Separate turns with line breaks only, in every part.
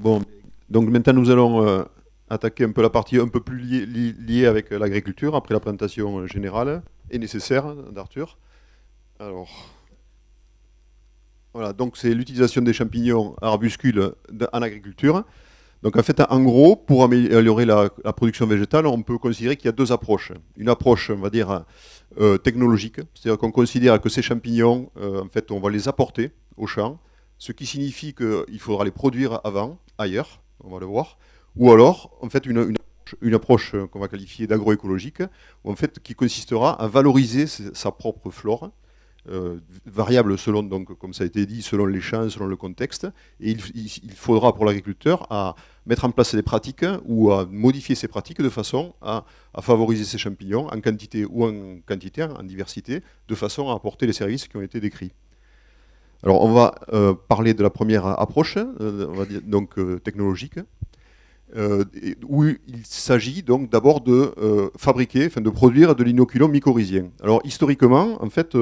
Bon, donc maintenant nous allons attaquer un peu la partie un peu plus liée avec l'agriculture, après la présentation générale et nécessaire d'Arthur. Alors, voilà, donc c'est l'utilisation des champignons arbuscules en agriculture. Donc en fait, en gros, pour améliorer la production végétale, on peut considérer qu'il y a deux approches. Une approche, on va dire, technologique, c'est-à-dire qu'on considère que ces champignons, en fait, on va les apporter au champ, ce qui signifie qu'il faudra les produire avant, ailleurs, on va le voir, ou alors, en fait, une approche qu'on va qualifier d'agroécologique, en fait, qui consistera à valoriser sa propre flore, variable selon, donc, comme ça a été dit, selon les champs, selon le contexte. Et il faudra pour l'agriculteur à mettre en place des pratiques ou à modifier ces pratiques de façon à favoriser ces champignons en quantité ou en quantité, en diversité, de façon à apporter les services qui ont été décrits. Alors on va parler de la première approche, on va dire, donc technologique, où il s'agit donc d'abord de fabriquer, enfin de produire de l'inoculum mycorhizien. Alors historiquement, en fait,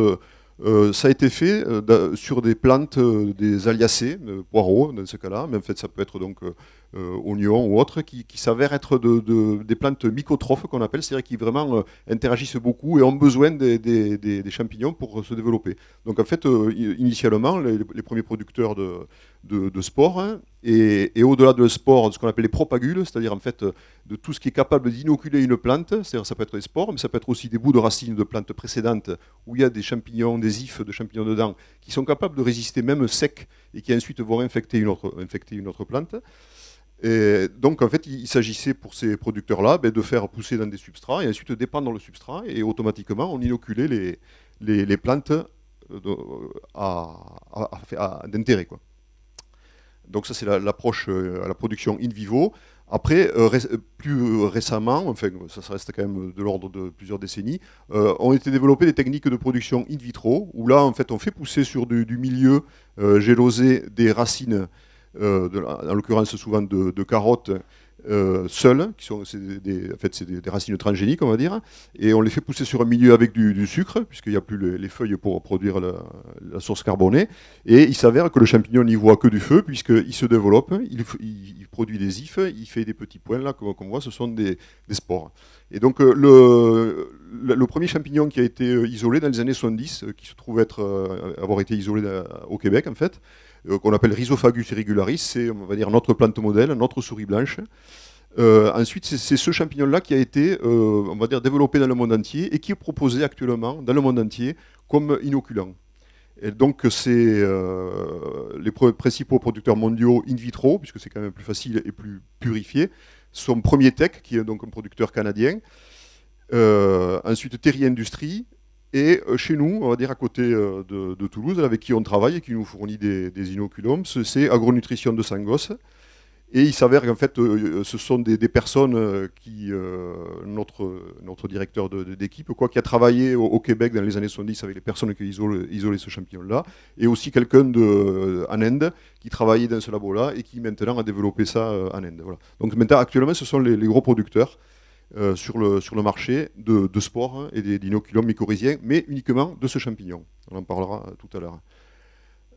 ça a été fait sur des plantes, des aliacées, poireaux dans ce cas-là, mais en fait ça peut être donc oignons ou autres, qui s'avèrent être des plantes mycotrophes qu'on appelle, c'est-à-dire qui vraiment interagissent beaucoup et ont besoin des champignons pour se développer. Donc en fait, initialement, les premiers producteurs de spores, hein, et au-delà de spores, de ce qu'on appelle les propagules, c'est-à-dire en fait de tout ce qui est capable d'inoculer une plante, c'est-à-dire ça peut être des spores, mais ça peut être aussi des bouts de racines de plantes précédentes où il y a des champignons, des ifs de champignons dedans, qui sont capables de résister même secs et qui ensuite vont infecter une autre plante. Et donc en fait il s'agissait pour ces producteurs-là de faire pousser dans des substrats et ensuite dépendre le substrat et automatiquement on inoculait les plantes d'intérêt, quoi. Donc ça c'est l'approche à la production in vivo. Après, plus récemment, enfin ça reste quand même de l'ordre de plusieurs décennies, ont été développées des techniques de production in vitro, où là en fait on fait pousser sur du milieu gélosé des racines, en l'occurrence souvent de carottes, seules, en fait, c'est des racines transgéniques, on va dire, et on les fait pousser sur un milieu avec du sucre, puisqu'il n'y a plus les feuilles pour produire la source carbonée, et il s'avère que le champignon n'y voit que du feu, puisqu'il se développe, il produit des ifs, il fait des petits points, là, comme on voit, ce sont des spores. Et donc le premier champignon qui a été isolé dans les années 70, qui se trouve avoir été isolé au Québec, en fait, qu'on appelle Rhizophagus irregularis, c'est, on va dire, notre plante modèle, notre souris blanche. Ensuite, c'est ce champignon-là qui a été, on va dire, développé dans le monde entier et qui est proposé actuellement dans le monde entier comme inoculant. Et donc, c'est les principaux producteurs mondiaux in vitro, puisque c'est quand même plus facile et plus purifié, sont Premier Tech, qui est donc un producteur canadien, ensuite Terry Industries, et chez nous, on va dire à côté de Toulouse, avec qui on travaille et qui nous fournit des inoculums, c'est Agronutrition de Sangos. Et il s'avère qu'en fait, ce sont des personnes notre directeur d'équipe, qui a travaillé au Québec dans les années 70 avec les personnes qui isolaient ce champignon-là, et aussi quelqu'un en Inde qui travaillait dans ce labo-là et qui maintenant a développé ça en Inde. Voilà. Donc maintenant, actuellement, ce sont les gros producteurs sur le marché de spores, hein, et d'inoculums mycorhiziens, mais uniquement de ce champignon. On en parlera tout à l'heure.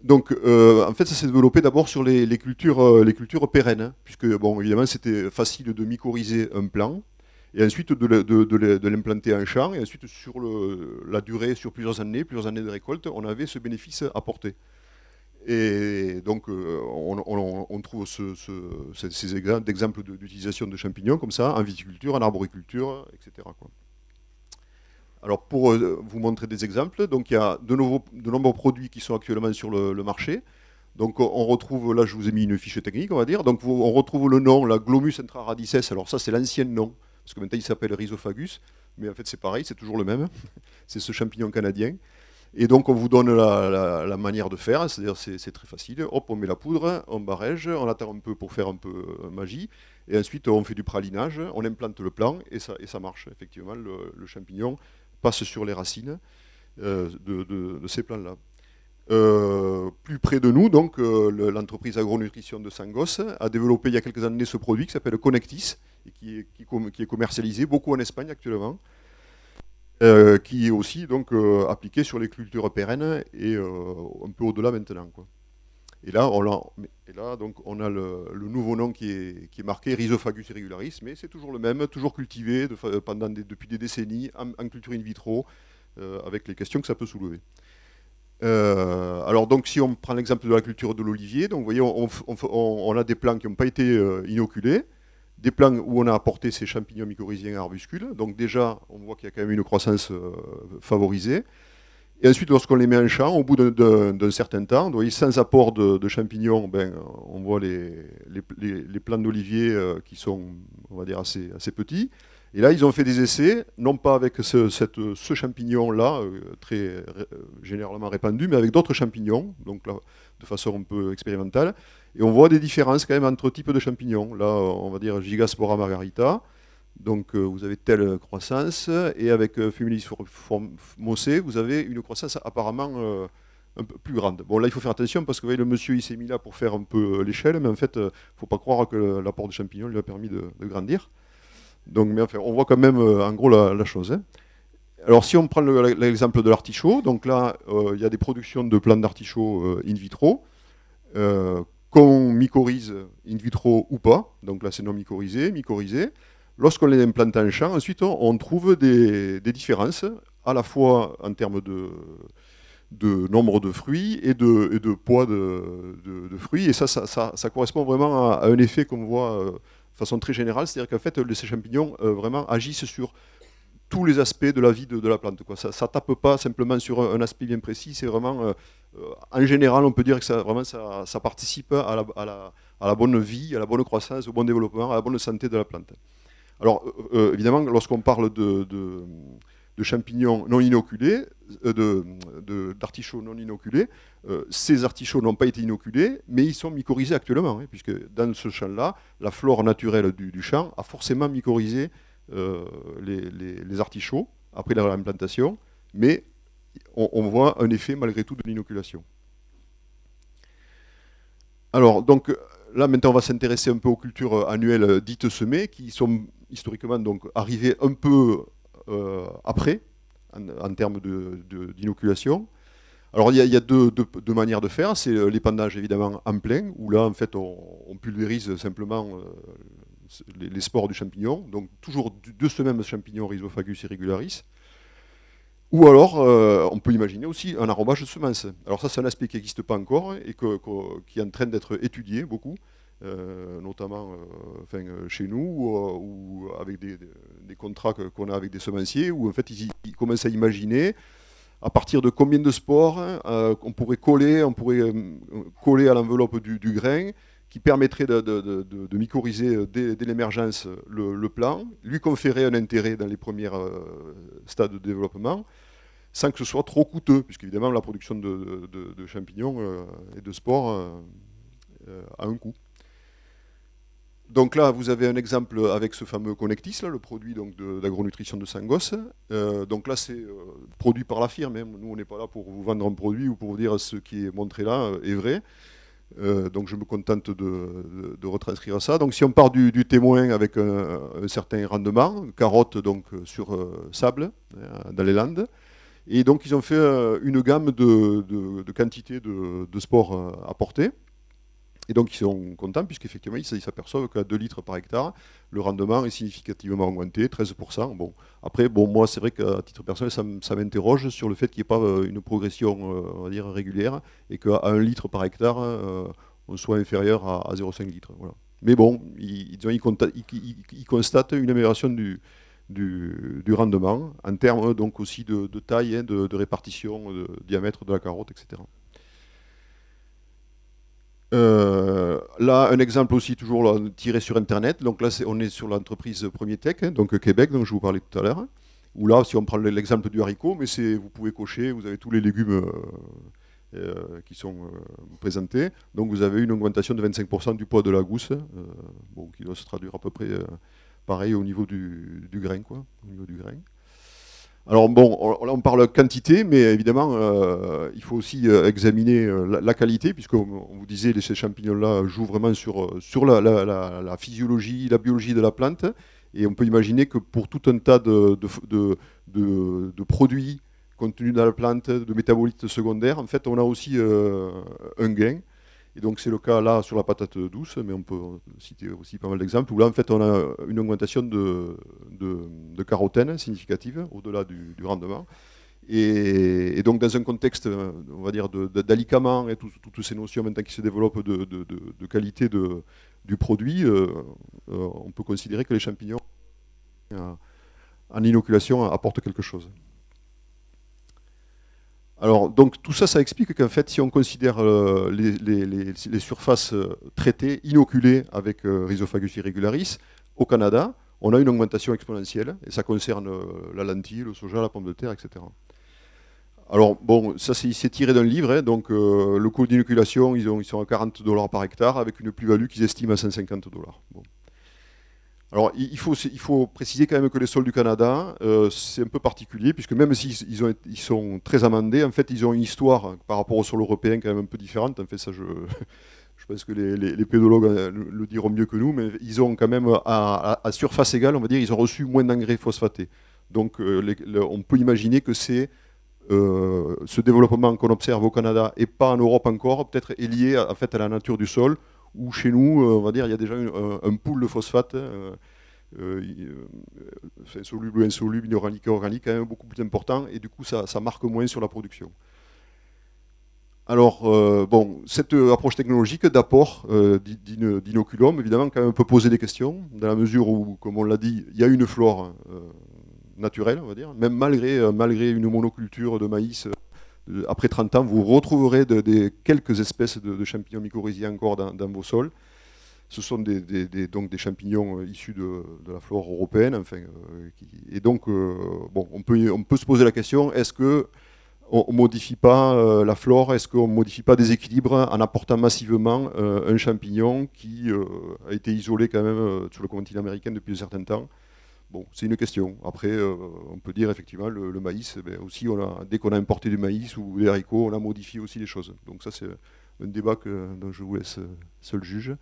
Donc, en fait, ça s'est développé d'abord sur les cultures pérennes, hein, puisque, bon, évidemment, c'était facile de mycorhizer un plant, et ensuite de l'implanter en champ, et ensuite, sur la durée, sur plusieurs années de récolte, on avait ce bénéfice apporté. Et donc, on trouve ces exemples d'utilisation de champignons comme ça, en viticulture, en arboriculture, etc., quoi. Alors, pour vous montrer des exemples, donc il y a de nombreux produits qui sont actuellement sur le marché. Donc, on retrouve, là, je vous ai mis une fiche technique, on va dire. Donc, on retrouve le nom, la Glomus intraradices. Alors, ça, c'est l'ancien nom, parce que maintenant, il s'appelle Rhizophagus. Mais en fait, c'est pareil, c'est toujours le même. C'est ce champignon canadien. Et donc, on vous donne la manière de faire, c'est-à-dire c'est très facile. Hop, on met la poudre, on barège, on attend un peu pour faire un peu magie. Et ensuite, on fait du pralinage, on implante le plant, et ça marche. Effectivement, le champignon passe sur les racines de ces plants-là. Plus près de nous, donc, l'entreprise Agronutrition de Sangos a développé il y a quelques années ce produit qui s'appelle Connectis, et qui est commercialisé beaucoup en Espagne actuellement, qui est aussi donc, appliqué sur les cultures pérennes et un peu au-delà maintenant, quoi. Donc, on a le nouveau nom qui est marqué, Rhizophagus irregularis, mais c'est toujours le même, toujours cultivé depuis des décennies en culture in vitro, avec les questions que ça peut soulever. Alors donc si on prend l'exemple de la culture de l'olivier, donc vous voyez on a des plants qui n'ont pas été inoculés, des plants où on a apporté ces champignons mycorhiziens à arbuscules, donc déjà on voit qu'il y a quand même une croissance favorisée. Et ensuite, lorsqu'on les met en champ, au bout d'un certain temps, vous voyez, sans apport de champignons, on voit les plants d'olivier qui sont, on va dire, assez petits. Et là, ils ont fait des essais, non pas avec ce champignon-là, très généralement répandu, mais avec d'autres champignons, donc là, de façon un peu expérimentale. Et on voit des différences quand même entre types de champignons. Là, on va dire Gigaspora margarita. Donc vous avez telle croissance, et avec Fumilis formosé, vous avez une croissance apparemment un peu plus grande. Bon, là, il faut faire attention, parce que vous voyez, le monsieur, il s'est mis là pour faire un peu l'échelle, mais en fait, il ne faut pas croire que l'apport de champignons lui a permis de grandir. Donc, mais enfin, on voit quand même, en gros, la chose. Hein. Alors, si on prend l'exemple de l'artichaut, donc là, il y a des productions de plantes d'artichaut in vitro, qu'on mycorhize in vitro ou pas. Donc là, c'est non mycorhizé, mycorhizé. Lorsqu'on les implante en champ, ensuite, on trouve des différences, à la fois en termes de nombre de fruits et de poids de fruits. Et ça correspond vraiment à un effet qu'on voit de façon très générale, c'est-à-dire qu'en fait, ces champignons vraiment agissent sur tous les aspects de la vie de la plante. Quoi. Ça ne tape pas simplement sur un aspect bien précis, c'est vraiment, en général, on peut dire que ça participe à la bonne vie, à la bonne croissance, au bon développement, à la bonne santé de la plante. Alors, évidemment, lorsqu'on parle de champignons non inoculés, d'artichauts non inoculés, ces artichauts n'ont pas été inoculés, mais ils sont mycorhizés actuellement, hein, puisque dans ce champ-là, la flore naturelle du champ a forcément mycorhizé les artichauts après leur implantation, mais on voit un effet malgré tout de l'inoculation. Alors, donc, là, maintenant, on va s'intéresser un peu aux cultures annuelles dites semées, qui sont historiquement donc arrivées un peu après, en termes d'inoculation. Alors, il y a deux manières de faire. C'est l'épandage, évidemment, en plein, où là, en fait, on pulvérise simplement les spores du champignon, donc toujours de ce même champignon Rhizophagus irregularis. Ou alors, on peut imaginer aussi un arrobage de semences. Alors ça, c'est un aspect qui n'existe pas encore et qui est en train d'être étudié beaucoup, notamment chez nous, ou avec des contrats qu'on a avec des semenciers, où en fait, ils commencent à imaginer à partir de combien de spores on pourrait coller à l'enveloppe du grain, qui permettrait de mycorhizer dès l'émergence le plant, lui conférer un intérêt dans les premiers stades de développement, sans que ce soit trop coûteux, puisqu'évidemment la production de champignons et de spores a un coût. Donc là, vous avez un exemple avec ce fameux Connectis, là, le produit d'agronutrition de Sangos. Donc là, c'est produit par la firme. Hein. Nous, on n'est pas là pour vous vendre un produit ou pour vous dire ce qui est montré là est vrai. Donc je me contente de retranscrire ça. Donc si on part du témoin avec un certain rendement, carottes donc sur sable, dans les Landes, et donc ils ont fait une gamme de quantités de spores apportées. Et donc ils sont contents puisqu'effectivement ils s'aperçoivent qu'à 2 litres par hectare, le rendement est significativement augmenté, 13%. Bon. Après, moi c'est vrai qu'à titre personnel, ça m'interroge sur le fait qu'il n'y ait pas une progression on va dire, régulière et qu'à 1 litre par hectare, on soit inférieur à 0,5 litres. Voilà. Mais bon, ils constatent une amélioration du rendement en termes donc aussi de taille, hein, de répartition, de diamètre de la carotte, etc. Là, un exemple aussi toujours là, tiré sur Internet. Donc là, on est sur l'entreprise Premier Tech, hein, donc Québec, dont je vous parlais tout à l'heure. Où là, si on prend l'exemple du haricot, mais vous pouvez cocher, vous avez tous les légumes qui sont présentés. Donc vous avez une augmentation de 25% du poids de la gousse, qui doit se traduire à peu près pareil au niveau du grain, quoi, au niveau du grain. Alors bon, là on parle quantité, mais évidemment, il faut aussi examiner la qualité, puisqu'on vous disait, ces champignons-là jouent vraiment sur la physiologie, la biologie de la plante, et on peut imaginer que pour tout un tas de produits contenus dans la plante, de métabolites secondaires, en fait, on a aussi un gain. Et donc c'est le cas là sur la patate douce, mais on peut citer aussi pas mal d'exemples, où là en fait on a une augmentation de carotène significative au-delà du rendement. Et donc dans un contexte, on va dire, d'alicament et toutes ces notions maintenant qui se développent de qualité du produit, on peut considérer que les champignons en inoculation apportent quelque chose. Alors, donc tout ça, ça explique qu'en fait, si on considère les surfaces traitées, inoculées avec Rhizophagus irregularis, au Canada, on a une augmentation exponentielle, et ça concerne la lentille, le soja, la pomme de terre, etc. Alors, bon, ça c'est tiré d'un livre, hein, donc le coût d'inoculation, ils sont à 40 $ par hectare, avec une plus-value qu'ils estiment à 150 $. Bon. Alors, il faut préciser quand même que les sols du Canada, c'est un peu particulier, puisque même s'ils sont très amendés, en fait, ils ont une histoire par rapport au sol européen quand même un peu différente. En fait, ça, je pense que les pédologues le diront mieux que nous, mais ils ont quand même, à surface égale, on va dire, ils ont reçu moins d'engrais phosphatés. Donc, on peut imaginer que c'est ce développement qu'on observe au Canada et pas en Europe encore, peut-être est lié en fait, à la nature du sol, où chez nous, on va dire, il y a déjà un pool de phosphate, soluble ou insoluble, inorganique et organique, quand même beaucoup plus important, et du coup, ça marque moins sur la production. Alors, bon, cette approche technologique d'apport d'inoculum, évidemment, quand même, peut poser des questions, dans la mesure où, comme on l'a dit, il y a une flore naturelle, on va dire, même malgré une monoculture de maïs. Après 30 ans, vous retrouverez quelques espèces de champignons mycorhiziens encore dans vos sols. Ce sont donc des champignons issus de la flore européenne. Enfin, et donc, bon, on peut se poser la question, est-ce qu'on ne modifie pas la flore? Est-ce qu'on ne modifie pas des équilibres en apportant massivement un champignon qui a été isolé quand même sur le continent américain depuis un certain temps? Bon, c'est une question. Après, on peut dire effectivement le maïs, ben, aussi, dès qu'on a importé du maïs ou des haricots, on a modifié aussi les choses. Donc ça, c'est un débat dont je vous laisse seul juge.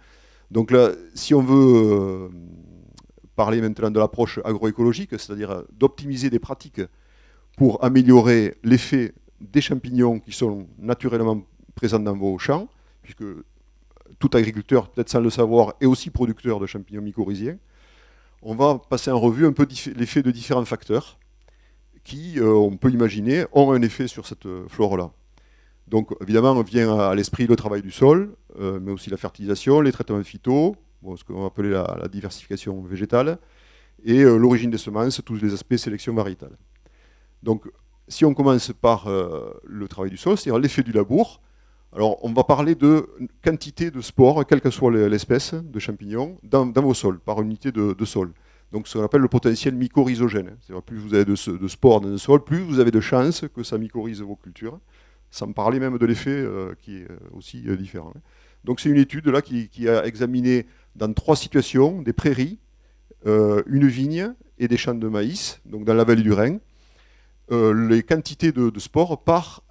Donc là, si on veut parler maintenant de l'approche agroécologique, c'est-à-dire d'optimiser des pratiques pour améliorer l'effet des champignons qui sont naturellement présents dans vos champs, puisque tout agriculteur, peut-être sans le savoir, est aussi producteur de champignons mycorhiziens, on va passer en revue un peu l'effet de différents facteurs qui, on peut imaginer, ont un effet sur cette flore-là. Donc, évidemment, on vient à l'esprit le travail du sol, mais aussi la fertilisation, les traitements phyto, ce qu'on va appeler la diversification végétale, et l'origine des semences, tous les aspects sélection variétale. Donc, si on commence par le travail du sol, c'est-à-dire l'effet du labour, alors on va parler de quantité de spores, quelle que soit l'espèce de champignons, dans vos sols, par unité de sol. Donc ce qu'on appelle le potentiel mycorhizogène. C'est-à-dire plus vous avez de spores dans un sol, plus vous avez de chances que ça mycorhize vos cultures, sans parler même de l'effet qui est aussi différent. Donc c'est une étude là, qui a examiné dans 3 situations, des prairies, une vigne et des champs de maïs, donc dans la vallée du Rhin, les quantités de spores par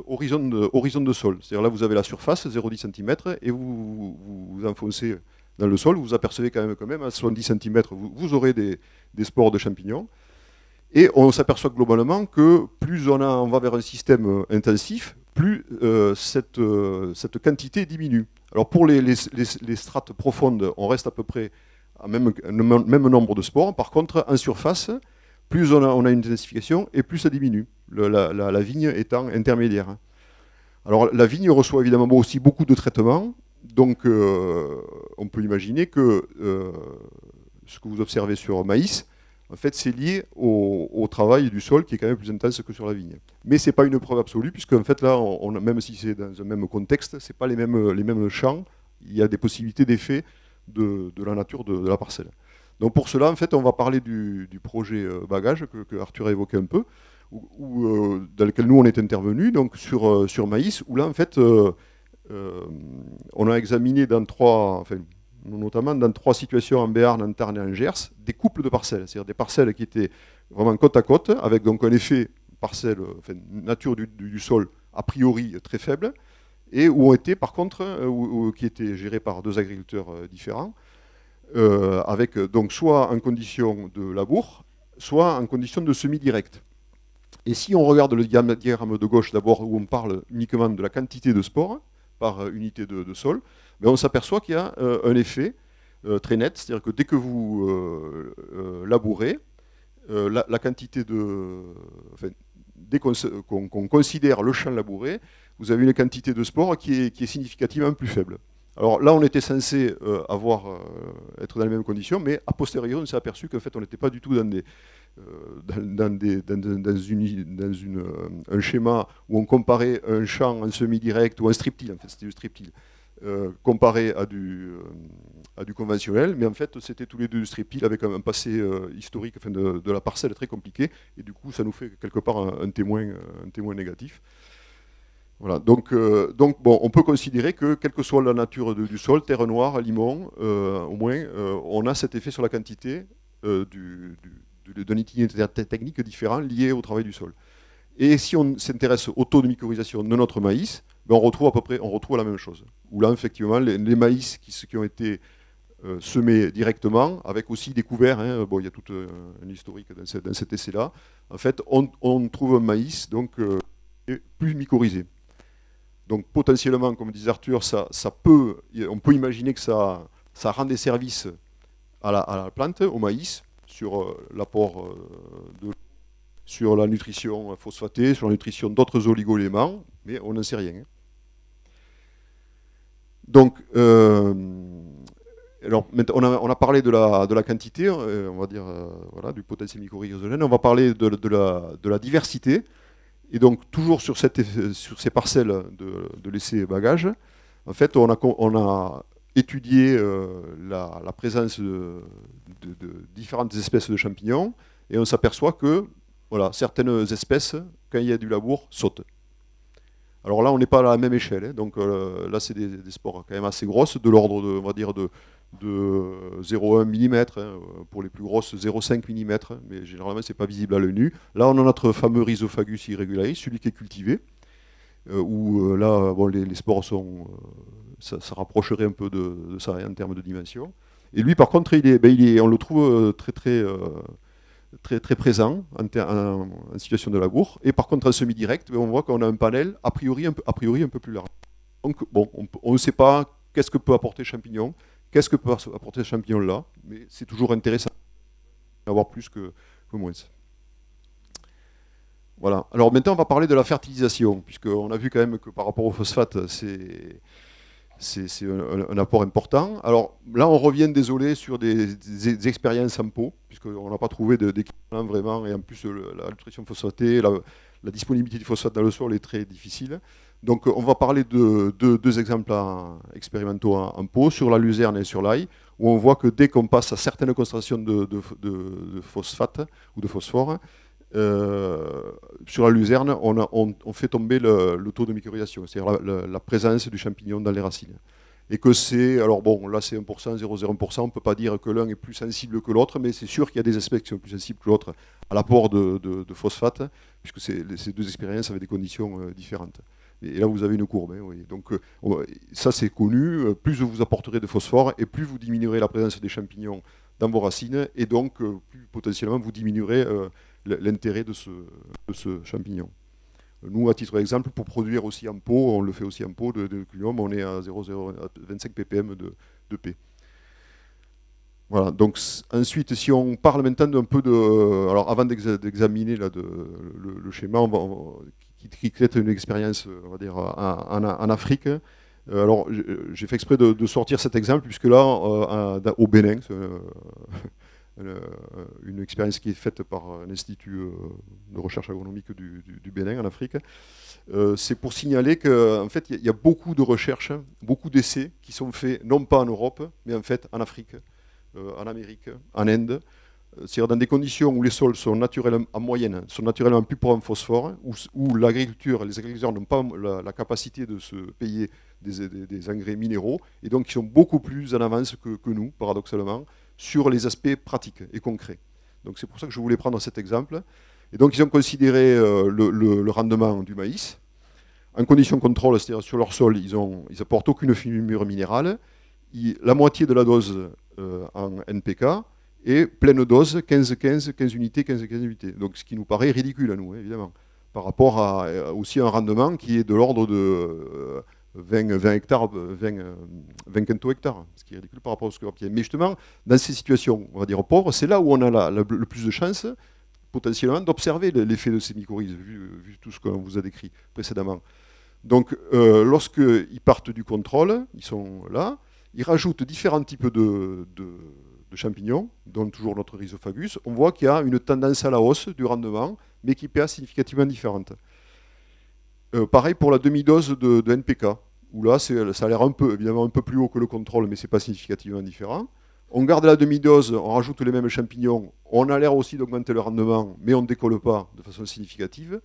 horizon de sol. C'est-à-dire là, vous avez la surface, 0,10 cm, et vous enfoncez dans le sol, vous apercevez quand même à 70 cm, vous aurez des spores de champignons. Et on s'aperçoit globalement que plus on va vers un système intensif, plus cette quantité diminue. Alors pour les strates profondes, on reste à peu près à même nombre de spores. Par contre, en surface, plus on a une intensification et plus ça diminue, la vigne étant intermédiaire. Alors la vigne reçoit évidemment aussi beaucoup de traitements, donc on peut imaginer que ce que vous observez sur maïs, en fait c'est lié au travail du sol qui est quand même plus intense que sur la vigne. Mais ce n'est pas une preuve absolue, puisque en fait là, même si c'est dans un même contexte, ce n'est pas les mêmes champs, il y a des possibilités d'effet de la nature de la parcelle. Donc pour cela, en fait, on va parler du projet Bagage que Arthur a évoqué un peu, dans lequel nous on est intervenu, donc sur maïs, où là en fait on a examiné notamment dans 3 situations en Béarn, en Tarn et en Gers, des couples de parcelles, c'est-à-dire des parcelles qui étaient vraiment côte à côte, avec donc un effet parcelle, nature du sol a priori très faible, et où ont été par contre, qui étaient gérés par 2 agriculteurs différents, avec donc soit en condition de labour, soit en condition de semi-direct. Et si on regarde le diagramme de gauche d'abord, où on parle uniquement de la quantité de spores, par unité de sol, mais on s'aperçoit qu'il y a un effet très net, c'est-à-dire que dès que vous labourez, la quantité de... Enfin, dès qu'on considère le champ labouré, vous avez une quantité de spores qui est significativement plus faible. Alors là, on était censé être dans les mêmes conditions, mais a posteriori, on s'est aperçu qu'en fait, on n'était pas du tout dans un schéma où on comparait un champ en semi-direct ou un strip-till, en fait, c'était du strip-till, comparé à du conventionnel, mais en fait, c'était tous les deux du strip-till avec un passé historique enfin, de la parcelle très compliqué, et du coup, ça nous fait quelque part un témoin négatif. Voilà, donc bon, on peut considérer que, quelle que soit la nature du sol, terre noire, limon, au moins, on a cet effet sur la quantité d'un itinéraire technique différent lié au travail du sol. Et si on s'intéresse au taux de mycorhisation de notre maïs, ben on retrouve la même chose. Où là, effectivement, les maïs qui ont été semés directement, avec aussi des couverts, hein, bon, il y a tout un historique dans cet essai-là, en fait, on trouve un maïs donc, plus mycorhisé. Donc potentiellement, comme disait Arthur, on peut imaginer que ça rend des services à la plante, au maïs, sur l'apport sur la nutrition phosphatée, sur la nutrition d'autres oligo-éléments, mais on n'en sait rien. Donc, alors, on a parlé de la quantité, on va dire, voilà, du potentiel mycorhizogène. On va parler de la diversité. Et donc, toujours sur ces parcelles de laisser bagage, en fait, on a étudié la présence de différentes espèces de champignons, et on s'aperçoit que voilà, certaines espèces, quand il y a du labour, sautent. Alors là, on n'est pas à la même échelle, hein, donc là, c'est des spores quand même assez grosses, de l'ordre on va dire, de 0,1 mm, hein, pour les plus grosses 0,5 mm, mais généralement c'est pas visible à l'œil nu. Là on a notre fameux Rhizophagus irregularis, celui qui est cultivé, où là bon, les spores sont, ça rapprocherait un peu de ça en termes de dimension. Et lui par contre on le trouve très présent en situation de labour. Et par contre en semi-direct, on voit qu'on a un panel a priori un peu plus large. Donc bon, on ne sait pas qu'est-ce que peut apporter le champignon. Qu'est-ce que peut apporter ce champignon-là? Mais c'est toujours intéressant d'avoir plus que moins. Voilà. Alors maintenant, on va parler de la fertilisation, puisqu'on a vu quand même que par rapport au phosphate, c'est un apport important. Alors là, on revient, désolé, sur des expériences en pot, puisqu'on n'a pas trouvé d'équivalent vraiment, et en plus, la nutrition phosphatée, la disponibilité du phosphate dans le sol est très difficile. Donc on va parler de deux exemples expérimentaux en pot, sur la luzerne et sur l'ail, où on voit que dès qu'on passe à certaines concentrations de phosphate ou de phosphore, sur la luzerne, on fait tomber le taux de mycorhisation, c'est-à-dire la présence du champignon dans les racines. Et que c'est, alors bon, là c'est 1%, 0,01%, on ne peut pas dire que l'un est plus sensible que l'autre, mais c'est sûr qu'il y a des espèces qui sont plus sensibles que l'autre à l'apport de phosphate, puisque ces deux expériences avaient des conditions différentes. Et là, vous avez une courbe. Hein, oui. Donc, ça, c'est connu. Plus vous apporterez de phosphore, et plus vous diminuerez la présence des champignons dans vos racines, et donc, plus potentiellement, vous diminuerez l'intérêt de ce champignon. Nous, à titre d'exemple, pour produire aussi en pot, on le fait aussi en pot de culium, on est à 0,025 ppm de P. Voilà, donc ensuite, si on parle maintenant d'un peu de... Alors, avant d'examiner le schéma, qui traite une expérience, on va dire, en Afrique. Alors, j'ai fait exprès de sortir cet exemple, puisque là, au Bénin, c'est une expérience qui est faite par un institut de recherche agronomique du Bénin, en Afrique. C'est pour signaler qu'en fait, il y a beaucoup de recherches, beaucoup d'essais qui sont faits, non pas en Europe, mais en fait en Afrique, en Amérique, en Inde, c'est-à-dire dans des conditions où les sols sont naturellement, en moyenne, sont naturellement plus pauvres en phosphore, où les agriculteurs n'ont pas la capacité de se payer des engrais minéraux, et donc ils sont beaucoup plus en avance que nous, paradoxalement, sur les aspects pratiques et concrets. Donc c'est pour ça que je voulais prendre cet exemple. Et donc ils ont considéré le rendement du maïs. En conditions contrôle, c'est-à-dire sur leur sol, ils apportent aucune fumure minérale. La moitié de la dose en NPK, et pleine dose, 15 unités, 15 unités. Donc ce qui nous paraît ridicule à nous, évidemment, par rapport à aussi un rendement qui est de l'ordre de 20 hectares, 20 quinto-hectares, ce qui est ridicule par rapport au score pied. Mais justement, dans ces situations, on va dire pauvres, c'est là où on a le plus de chances, potentiellement, d'observer l'effet de ces mycorhizes, vu tout ce qu'on vous a décrit précédemment. Donc, lorsqu'ils partent du contrôle, ils sont là, ils rajoutent différents types de champignons, dont toujours notre Rhizophagus. On voit qu'il y a une tendance à la hausse du rendement, mais qui est significativement différente. Pareil pour la demi-dose de NPK, où là, ça a l'air évidemment un peu plus haut que le contrôle, mais ce n'est pas significativement différent. On garde la demi-dose, on rajoute les mêmes champignons, on a l'air aussi d'augmenter le rendement, mais on ne décolle pas de façon significative.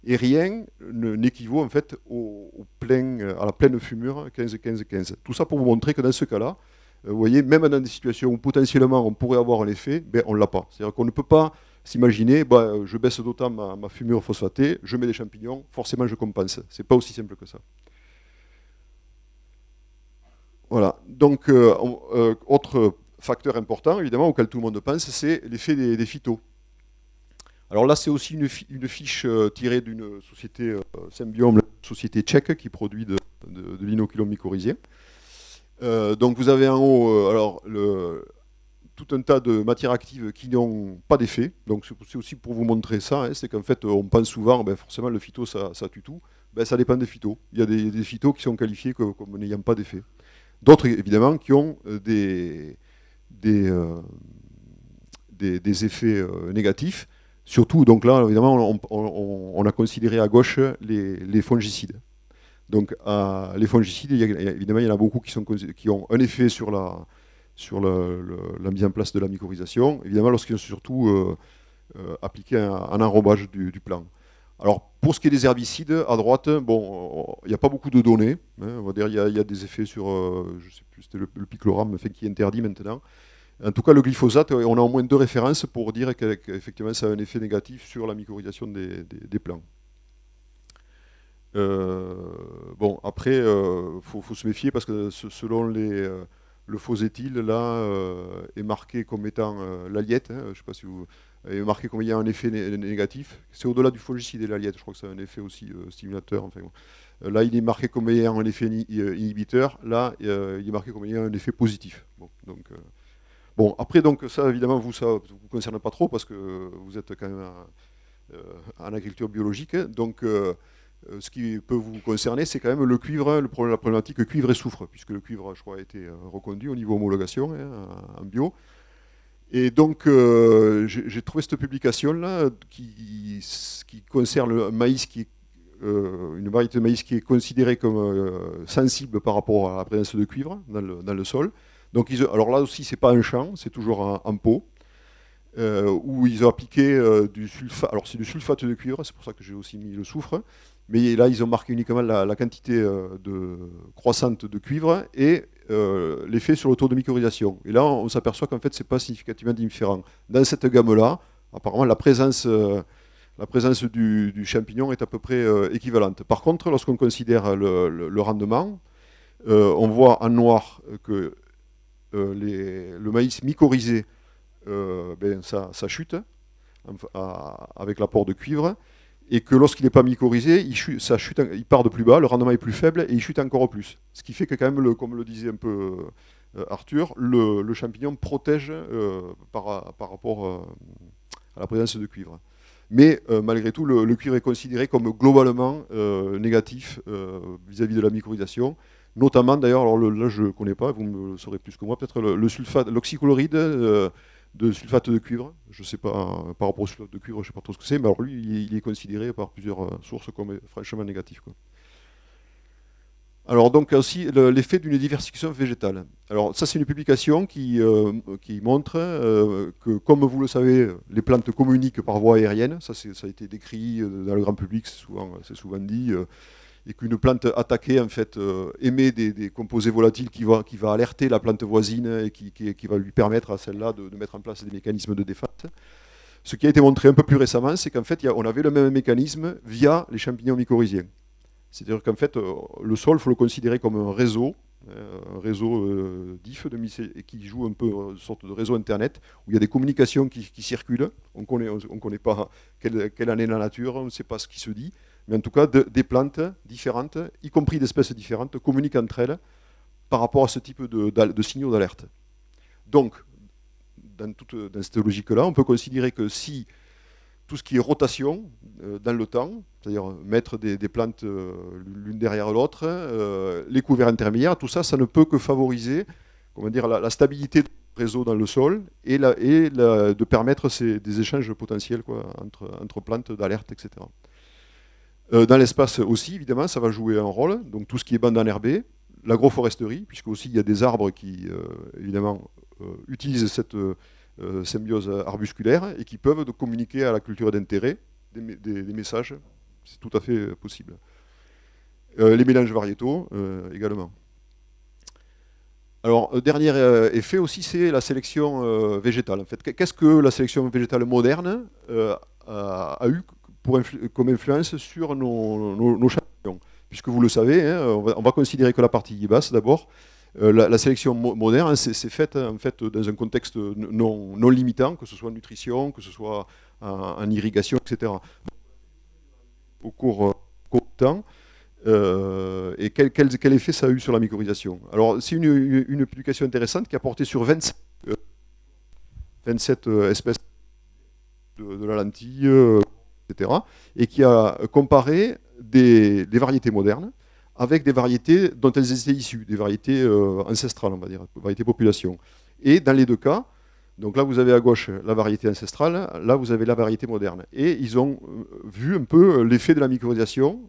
Et rien n'équivaut en fait à la pleine fumure 15-15-15. Tout ça pour vous montrer que dans ce cas-là, vous voyez, même dans des situations où potentiellement on pourrait avoir un effet, ben, on ne l'a pas. C'est-à-dire qu'on ne peut pas s'imaginer, je baisse d'autant ma fumure phosphatée, je mets des champignons, forcément je compense. Ce n'est pas aussi simple que ça. Voilà. Donc, autre facteur important, évidemment, auquel tout le monde pense, c'est l'effet des phytos. Alors là, c'est aussi une fiche tirée d'une société Symbiome, une société tchèque qui produit de l'inoculum mycorhizien. Donc vous avez en haut tout un tas de matières actives qui n'ont pas d'effet. Donc c'est aussi pour vous montrer ça, hein, c'est qu'en fait on pense souvent, forcément le phyto ça tue tout. Ça dépend des phytos. Il y a des phytos qui sont qualifiés comme n'ayant pas d'effet. D'autres évidemment qui ont des effets négatifs. Surtout, donc là, évidemment, on a considéré à gauche les fongicides. Donc, les fongicides, évidemment, il y en a beaucoup qui ont un effet sur la mise en place de la mycorhization, évidemment, lorsqu'ils sont surtout appliqués en enrobage du plant. Alors, pour ce qui est des herbicides, à droite, bon, il n'y a pas beaucoup de données. Hein, on va dire il y a des effets sur, je ne sais plus, c'était le picloram, qui est interdit maintenant. En tout cas, le glyphosate, on a au moins 2 références pour dire qu'effectivement, ça a un effet négatif sur la mycorhization des plants. Bon, après, faut se méfier parce que selon le phosétyle, là, est marqué comme étant l'aliette. Hein, je ne sais pas si vous... est marqué comme ayant un effet négatif. C'est au-delà du fongicide et l'aliette. Je crois que c'est un effet aussi stimulateur. Enfin, là, il est marqué comme ayant un effet inhibiteur. Là, il est marqué comme ayant un effet positif. Bon, donc... Bon, après, donc, ça, évidemment, ça ne vous concerne pas trop parce que vous êtes quand même en agriculture biologique. Donc, ce qui peut vous concerner, c'est quand même le cuivre, la problématique cuivre et soufre, puisque le cuivre, je crois, a été reconduit au niveau homologation hein, en bio. Et donc, j'ai trouvé cette publication-là qui concerne le maïs une variété de maïs qui est considérée comme sensible par rapport à la présence de cuivre dans le sol. Donc, alors là aussi, ce n'est pas un champ, c'est toujours en pot, où ils ont appliqué du sulfate. Alors, c'est du sulfate de cuivre, c'est pour ça que j'ai aussi mis le soufre. Mais là, ils ont marqué uniquement la quantité croissante de cuivre et l'effet sur le taux de mycorhization. Et là, on s'aperçoit qu'en fait, ce n'est pas significativement différent. Dans cette gamme-là, apparemment, la présence du champignon est à peu près équivalente. Par contre, lorsqu'on considère le rendement, on voit en noir que le maïs mycorhizé, ça chute avec l'apport de cuivre, et que lorsqu'il n'est pas mycorhizé, il part de plus bas, le rendement est plus faible et il chute encore plus. Ce qui fait que quand même, comme le disait un peu Arthur, le champignon protège par rapport à la présence de cuivre. Mais malgré tout, le cuivre est considéré comme globalement négatif vis-à-vis de la mycorhization. Notamment, d'ailleurs, alors là je ne connais pas, vous me le saurez plus que moi, peut-être l'oxychloride de sulfate de cuivre. Je ne sais pas, par rapport au sulfate de cuivre, je ne sais pas trop ce que c'est, mais alors lui, il est considéré par plusieurs sources comme franchement négatif, quoi. Alors donc aussi l'effet d'une diversification végétale. Alors ça c'est une publication qui montre que, comme vous le savez, les plantes communiquent par voie aérienne. Ça a été décrit dans le grand public, c'est souvent dit. Et qu'une plante attaquée en fait émet des composés volatiles qui va alerter la plante voisine et qui va lui permettre à celle-là de mettre en place des mécanismes de défense. Ce qui a été montré un peu plus récemment, c'est qu'en fait on avait le même mécanisme via les champignons mycorhiziens. C'est-à-dire qu'en fait le sol, il faut le considérer comme un réseau diff qui joue un peu une sorte de réseau internet où il y a des communications qui circulent. On ne connaît pas quelle en est la nature, on ne sait pas ce qui se dit. mais en tout cas des plantes différentes, y compris d'espèces différentes, communiquent entre elles par rapport à ce type de signaux d'alerte. Donc, dans cette logique-là, on peut considérer que si tout ce qui est rotation dans le temps, c'est-à-dire mettre des plantes l'une derrière l'autre, les couverts intermédiaires, tout ça, ça ne peut que favoriser, comment dire, la stabilité du réseau dans le sol et de permettre des échanges potentiels quoi, entre plantes d'alerte, etc. Dans l'espace aussi, évidemment, ça va jouer un rôle, donc tout ce qui est bande enherbée, l'agroforesterie, puisque aussi il y a des arbres qui, évidemment, utilisent cette symbiose arbusculaire et qui peuvent communiquer à la culture d'intérêt des messages. C'est tout à fait possible. Les mélanges variétaux également. Alors, dernier effet aussi, c'est la sélection végétale. En fait, qu'est-ce que la sélection végétale moderne a eu comme influence sur nos champignons? Puisque vous le savez, hein, on va considérer que la partie basse d'abord. La sélection moderne c'est faite en fait dans un contexte non limitant, que ce soit en nutrition, que ce soit en irrigation, etc. Au cours du temps. Et quel effet ça a eu sur la mycorhisation? Alors, c'est une publication intéressante qui a porté sur 27 espèces de la lentille, etc. Et qui a comparé des variétés modernes avec des variétés dont elles étaient issues, des variétés ancestrales, on va dire, variétés population. Et dans les deux cas, donc là vous avez à gauche la variété ancestrale, là vous avez la variété moderne. Et ils ont vu un peu l'effet de la mycorhisation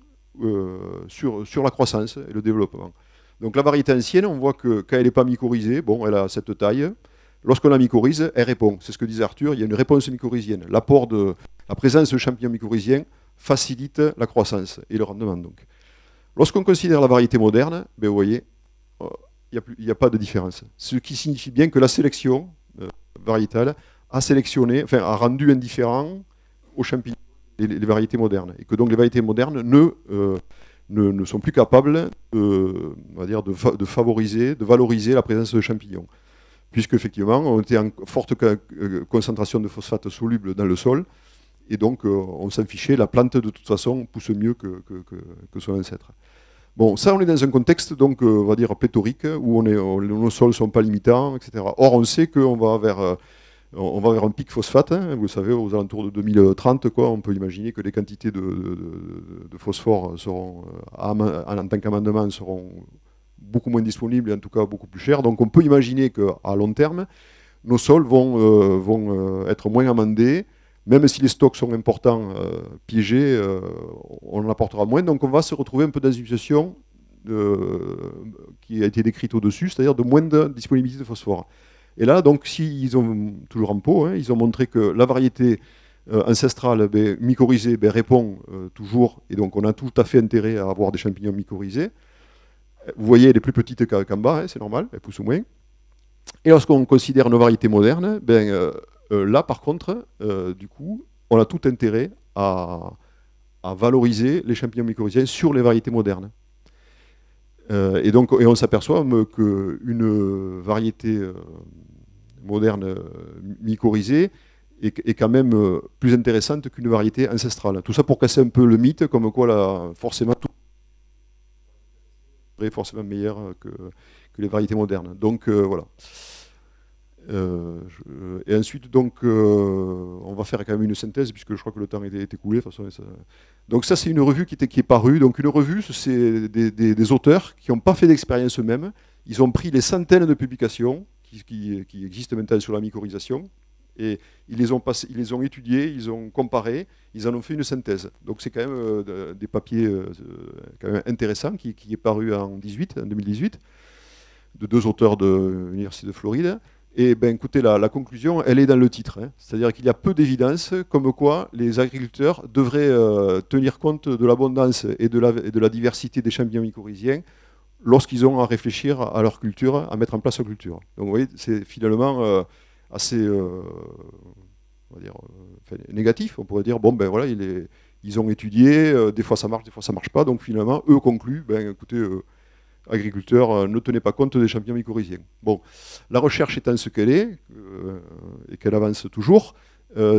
sur la croissance et le développement. Donc la variété ancienne, on voit que quand elle n'est pas mycorhisée, bon, elle a cette taille. Lorsqu'on la mycorhise, elle répond. C'est ce que disait Arthur, il y a une réponse mycorhizienne. L'apport de la présence de champignons mycorhiziens facilite la croissance et le rendement. Donc. Lorsqu'on considère la variété moderne, ben vous voyez, il n'y a pas de différence. Ce qui signifie bien que la sélection variétale a rendu indifférent aux champignons les variétés modernes. Et que donc les variétés modernes ne sont plus capables on va dire, de favoriser, de valoriser la présence de champignons. Puisque effectivement, on était en forte concentration de phosphate soluble dans le sol, et donc on s'en fichait, la plante de toute façon pousse mieux que son ancêtre. Bon, ça on est dans un contexte donc on va dire pléthorique, où nos sols ne sont pas limitants, etc. Or on sait qu'on va vers un pic phosphate, hein, vous le savez, aux alentours de 2030, quoi, on peut imaginer que les quantités de phosphore seront, en tant qu'amendement seront beaucoup moins disponibles et en tout cas beaucoup plus chers. Donc on peut imaginer qu'à long terme, nos sols vont être moins amendés, même si les stocks sont importants, piégés, on en apportera moins. Donc on va se retrouver un peu dans une situation qui a été décrite au-dessus, c'est-à-dire de moins de disponibilité de phosphore. Et là, donc, s'ils ont, toujours en pot, hein, ils ont montré que la variété ancestrale mycorhizée répond toujours, et donc on a tout à fait intérêt à avoir des champignons mycorhizés. Vous voyez, elle est plus petite qu'en bas, hein, c'est normal, elle pousse moins. Et lorsqu'on considère nos variétés modernes, là, par contre, du coup, on a tout intérêt à valoriser les champignons mycorhiziens sur les variétés modernes. Et on s'aperçoit qu'une variété moderne mycorhizée est quand même plus intéressante qu'une variété ancestrale. Tout ça pour casser un peu le mythe, comme quoi là, forcément tout est forcément meilleur que les variétés modernes. Donc voilà. Et ensuite, donc, on va faire quand même une synthèse, puisque je crois que le temps est écoulé. De toute façon, donc ça, c'est une revue qui est parue. Donc une revue, c'est des auteurs qui n'ont pas fait d'expérience eux-mêmes. Ils ont pris les centaines de publications qui existent maintenant sur la mycorhisation, et ils les ont étudiées, ils ont comparé, ils en ont fait une synthèse. Donc c'est quand même des papiers quand même intéressants qui est paru en 2018, de deux auteurs de l'Université de Floride. Et ben, écoutez, la conclusion, elle est dans le titre. Hein. C'est-à-dire qu'il y a peu d'évidence comme quoi les agriculteurs devraient tenir compte de l'abondance et de la diversité des champignons mycorhiziens lorsqu'ils ont à réfléchir à leur culture, à mettre en place leur culture. Donc vous voyez, c'est finalement assez on va dire, négatif. On pourrait dire, bon ben voilà, ils ont étudié, des fois ça marche, des fois ça marche pas. Donc finalement, eux concluent, ben écoutez, agriculteurs, ne tenez pas compte des champignons mycorhiziens. Bon, la recherche étant ce qu'elle est, et qu'elle avance toujours,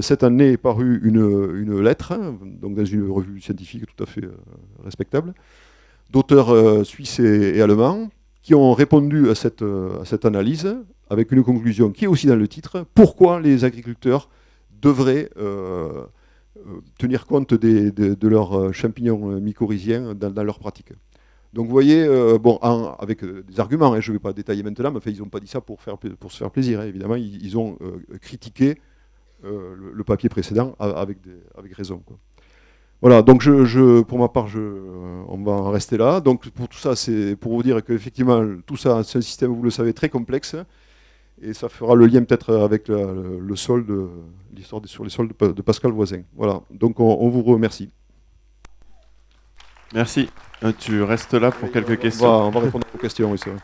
Cette année est parue une lettre, hein, donc dans une revue scientifique tout à fait respectable, d'auteurs suisses et allemands, qui ont répondu à cette analyse avec une conclusion qui est aussi dans le titre: pourquoi les agriculteurs devraient tenir compte de leurs champignons mycorhiziens dans leur pratique. Donc vous voyez, bon, avec des arguments, hein, je ne vais pas détailler maintenant, mais enfin, ils n'ont pas dit ça pour se faire plaisir, hein, évidemment, ils ont critiqué le papier précédent avec raison, quoi. Voilà, donc pour ma part, on va en rester là. Donc pour tout ça, c'est pour vous dire qu'effectivement, tout ça, c'est un système, vous le savez, très complexe, et ça fera le lien peut-être avec le solde, l'histoire sur les soldes de Pascal Voisin. Voilà, donc on vous remercie.
Merci. Tu restes là pour quelques questions.
On va répondre aux questions, oui, c'est vrai.